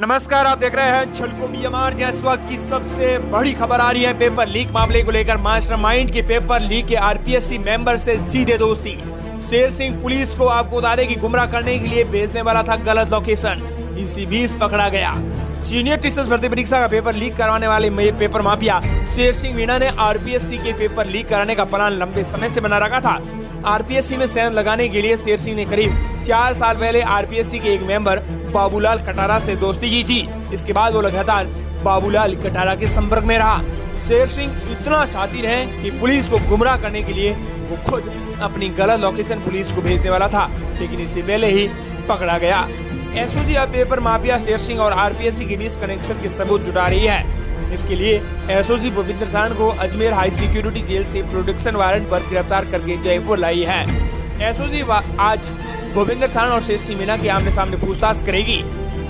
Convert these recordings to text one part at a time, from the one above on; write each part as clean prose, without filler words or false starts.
नमस्कार, आप देख रहे हैं झलको बीएमआर। जहां इस वक्त की सबसे बड़ी खबर आ रही है पेपर लीक मामले को लेकर। मास्टरमाइंड के पेपर लीक के आरपीएससी मेंबर से सीधे दोस्ती। शेर सिंह पुलिस को आपको बता दें कि गुमराह करने के लिए भेजने वाला था गलत लोकेशन, इसी बीच पकड़ा गया। सीनियर टीचर्स भर्ती परीक्षा का पेपर लीक करवाने वाले पेपर माफिया शेर सिंह मीणा ने आरपीएससी के पेपर लीक कराने का प्लान लंबे समय से बना रखा था। आरपीएससी में सेंध लगाने के लिए शेर सिंह ने करीब 4 साल पहले आरपीएससी के एक मेंबर बाबूलाल कटारा से दोस्ती की थी। इसके बाद वो लगातार बाबूलाल कटारा के संपर्क में रहा। शेर सिंह इतना शातिर है कि पुलिस को गुमराह करने के लिए वो खुद अपनी गलत लोकेशन पुलिस को भेजने वाला था, लेकिन इससे पहले ही पकड़ा गया। एसओजी अब पेपर माफिया शेर सिंह और आरपीएससी के बीच कनेक्शन के सबूत जुटा रही है। इसके लिए एसओजी भूपेंद्र सांड को अजमेर हाई सिक्योरिटी जेल से प्रोटेक्शन वारंट पर गिरफ्तार करके जयपुर लाई है। एसओजी आज भूपेंद्र सांड और शेर सिंह मीणा की आमने सामने पूछताछ करेगी।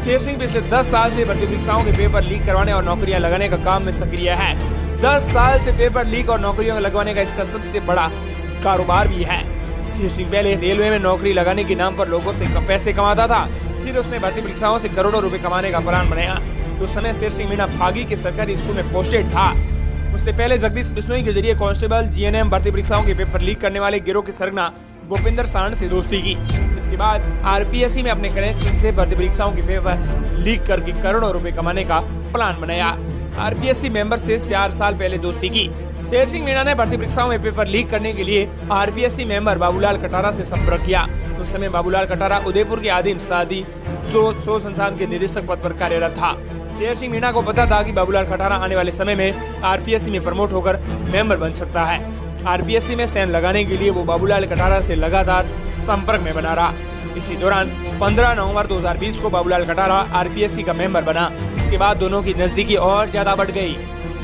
शेर सिंह पिछले 10 साल से भर्ती परीक्षाओं के पेपर लीक करवाने और नौकरियां लगाने का काम में सक्रिय है। 10 साल से पेपर लीक और नौकरियों लगवाने का इसका सबसे बड़ा कारोबार भी है। शेर सिंह पहले रेलवे में नौकरी लगाने के नाम पर लोगों से पैसे कमाता था, फिर उसने भर्ती परीक्षाओं से करोड़ों रुपए कमाने का प्लान बनाया। उस समय शेर सिंह मीणा फागी के सरकारी स्कूल में पोस्टेड था। उससे पहले जगदीश बिश्नोई के जरिए कांस्टेबल जीएनएम भर्ती परीक्षाओं के पेपर लीक करने वाले गिरोह के सरगना भूपेंद्र सांड से दोस्ती की। इसके बाद आरपीएससी में अपने कनेक्शन से भर्ती परीक्षाओं के पेपर लीक करके करोड़ों रुपए कमाने का प्लान बनाया। आरपीएससी मेंबर से 4 साल पहले दोस्ती की। शेर सिंह मीणा ने भर्ती परीक्षाओं में पेपर लीक करने के लिए आरपीएससी मेंबर बाबूलाल कटारा से संपर्क किया। उस समय बाबूलाल कटारा उदयपुर के आदिम शादी शोध संस्थान के निदेशक पद पर कार्यरत था। शेर सिंह मीणा को पता था कि बाबूलाल कटारा आने वाले समय में आरपीएससी में प्रमोट होकर मेंबर बन सकता है। आरपीएससी में सेंध लगाने के लिए वो बाबूलाल कटारा से लगातार संपर्क में बना रहा। इसी दौरान 15 नवंबर 2020 को बाबूलाल कटारा आरपीएससी का मेंबर बना। इसके बाद दोनों की नजदीकी और ज्यादा बढ़ गई।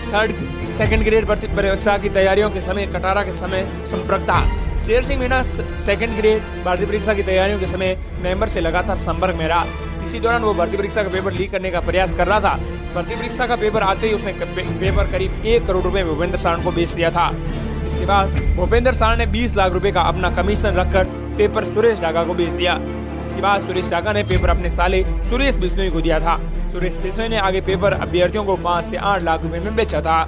3rd-2nd ग्रेड भर्ती परीक्षा की तैयारियों के समय कटारा के समय संपर्क था। शेर सिंह मीणा 2nd ग्रेड भर्ती परीक्षा की तैयारियों के समय मेंबर से लगातार संपर्क में रहा। इसी दौरान वो भर्ती परीक्षा का पेपर लीक करने का प्रयास कर रहा था। भर्ती परीक्षा का पेपर आते ही उसने पेपर करीब 1 करोड़ रुपए भूपेंद्र सांड को बेच दिया था। इसके बाद भूपेंद्र सांड ने 20 लाख रुपए का अपना कमीशन रखकर पेपर सुरेश डागा को बेच दिया। इसके बाद सुरेश डागा ने पेपर अपने साले सुरेश बिश्नोई को दिया था। सुरेश बिश्नोई ने आगे पेपर अभ्यर्थियों को 5 से 8 लाख रुपए में बेचा था।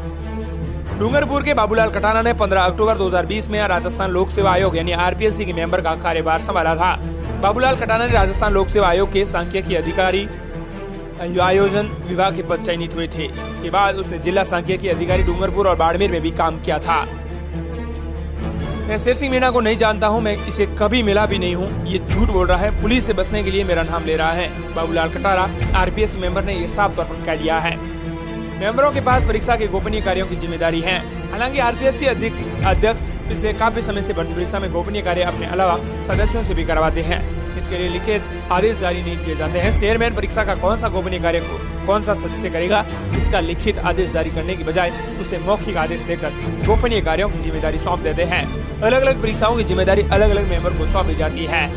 डूंगरपुर के बाबूलाल कटारा ने 15 अक्टूबर 2020 में राजस्थान लोक सेवा आयोग यानी आरपीएससी के मेंबर का कार्यभार संभाला था। बाबूलाल कटारा ने राजस्थान लोक सेवा आयोग के सांख्यिकी अधिकारी आयोजन विभाग के पद चयनित हुए थे। इसके बाद उसने जिला सांख्यिकी अधिकारी डूंगरपुर और बाड़मेर में भी काम किया था। मैं शेर सिंह मीणा को नहीं जानता हूं, मैं इसे कभी मिला भी नहीं हूं, ये झूठ बोल रहा है, पुलिस से बचने के लिए मेरा नाम ले रहा है। बाबूलाल कटारा आरपीएससी मेंबर ने यह साफ तौर पर कह दिया है। मेंबरों के पास परीक्षा के गोपनीय कार्यों की जिम्मेदारी है। हालांकि आरपीएससी अध्यक्ष पिछले काफी समय से भर्ती परीक्षा में गोपनीय कार्य अपने अलावा सदस्यों से भी करवाते हैं। इसके लिए लिखित आदेश जारी नहीं किए जाते हैं। चेयरमैन परीक्षा का कौन सा गोपनीय कार्य कौन सा सदस्य करेगा, इसका लिखित आदेश जारी करने की बजाय उसे मौखिक आदेश देकर गोपनीय कार्यों की जिम्मेदारी सौंप देते हैं। अलग अलग परीक्षाओं की जिम्मेदारी अलग अलग मेंबर को सौंपी जाती है।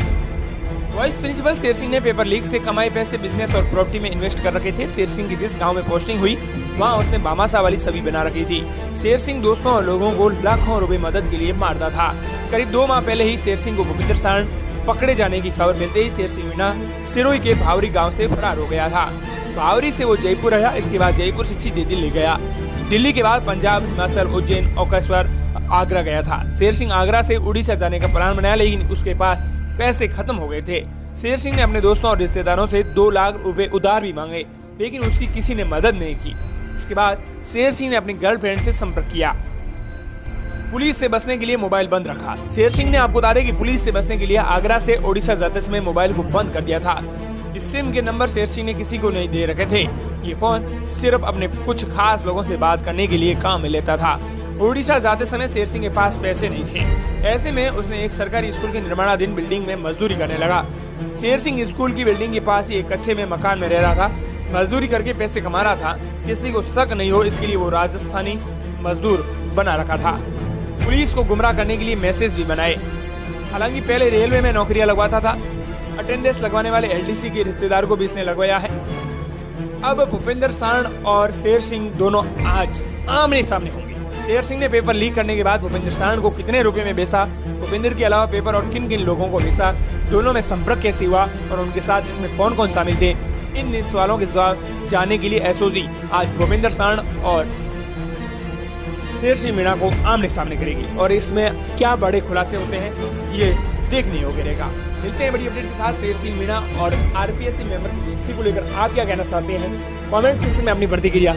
वाइस प्रिंसिपल शेर सिंह ने पेपर लीक से कमाए पैसे बिजनेस और प्रॉपर्टी में इन्वेस्ट कर रखे थे। शेर सिंह की जिस गांव में पोस्टिंग हुई वहां उसने बामासा वाली छवि बना रखी थी। शेर सिंह दोस्तों और लोगों को लाखों रुपए मदद के लिए मारता था। करीब 2 माह पहले ही शेर सिंह को भूपेंद्र सांड पकड़े जाने की खबर मिलते ही शेर सिंह मीणा सिरोही के भावरी गाँव से फरार हो गया था। भावरी से वो जयपुर आया। इसके बाद जयपुर से सीधे दिल्ली गया। दिल्ली के बाद पंजाब, हिमाचल, उज्जैन, ओंकारेश्वर, आगरा गया था। शेर सिंह आगरा से उड़ीसा जाने का प्लान बनाया, लेकिन उसके पास पैसे खत्म हो गए थे। शेर सिंह ने अपने दोस्तों और रिश्तेदारों से 2 लाख रुपए उधार भी मांगे, लेकिन उसकी किसी ने मदद नहीं की। इसके बाद शेर सिंह ने अपनी गर्लफ्रेंड से संपर्क किया। पुलिस से बचने के लिए मोबाइल बंद रखा। शेर सिंह ने आपको बता दें कि पुलिस से बचने के लिए आगरा से ओडिशा जाते समय मोबाइल को बंद कर दिया था। इस सिम के नंबर शेर सिंह ने किसी को नहीं दे रखे थे। ये फोन सिर्फ अपने कुछ खास लोगों से बात करने के लिए काम में लेता था। ओडिशा जाते समय शेर सिंह के पास पैसे नहीं थे। ऐसे में उसने एक सरकारी स्कूल के निर्माणाधीन बिल्डिंग में मजदूरी करने लगा। शेर सिंह स्कूल की बिल्डिंग के पास ही एक कच्चे में मकान में रह रहा था। मजदूरी करके पैसे कमा रहा था, किसी को शक नहीं हो इसके लिए वो राजस्थानी मजदूर बना रखा था। पुलिस को गुमराह करने के लिए मैसेज भी बनाए। हालांकि पहले रेलवे में नौकरियां लगवाता था। अटेंडेंस लगवाने वाले एलडीसी के रिश्तेदार को भी इसने लगवाया है। अब भूपेंद्र सांड और शेर सिंह दोनों आज आमने सामने होंगे। शेर सिंह ने पेपर लीक करने के बाद भूपेंद्र सांड को कितने रुपए में बेचा, भूपेंद्र के अलावा पेपर और किन किन लोगों को बेचा, दोनों में संपर्क कैसे हुआ और उनके साथ इसमें कौन कौन शामिल थे, इन सवालों के जवाब जानने के लिए एसओजी आज भूपेंद्र सांड और शेर सिंह मीणा को आमने सामने करेगी और इसमें क्या बड़े खुलासे होते हैं ये देखने योग्य रहेगा। मिलते हैं बड़ी अपडेट के साथ। शेर सिंह मीणा और आरपीएससी मेंबर की दोस्ती को लेकर आप क्या कहना चाहते हैं, कमेंट सेक्शन में अपनी प्रतिक्रिया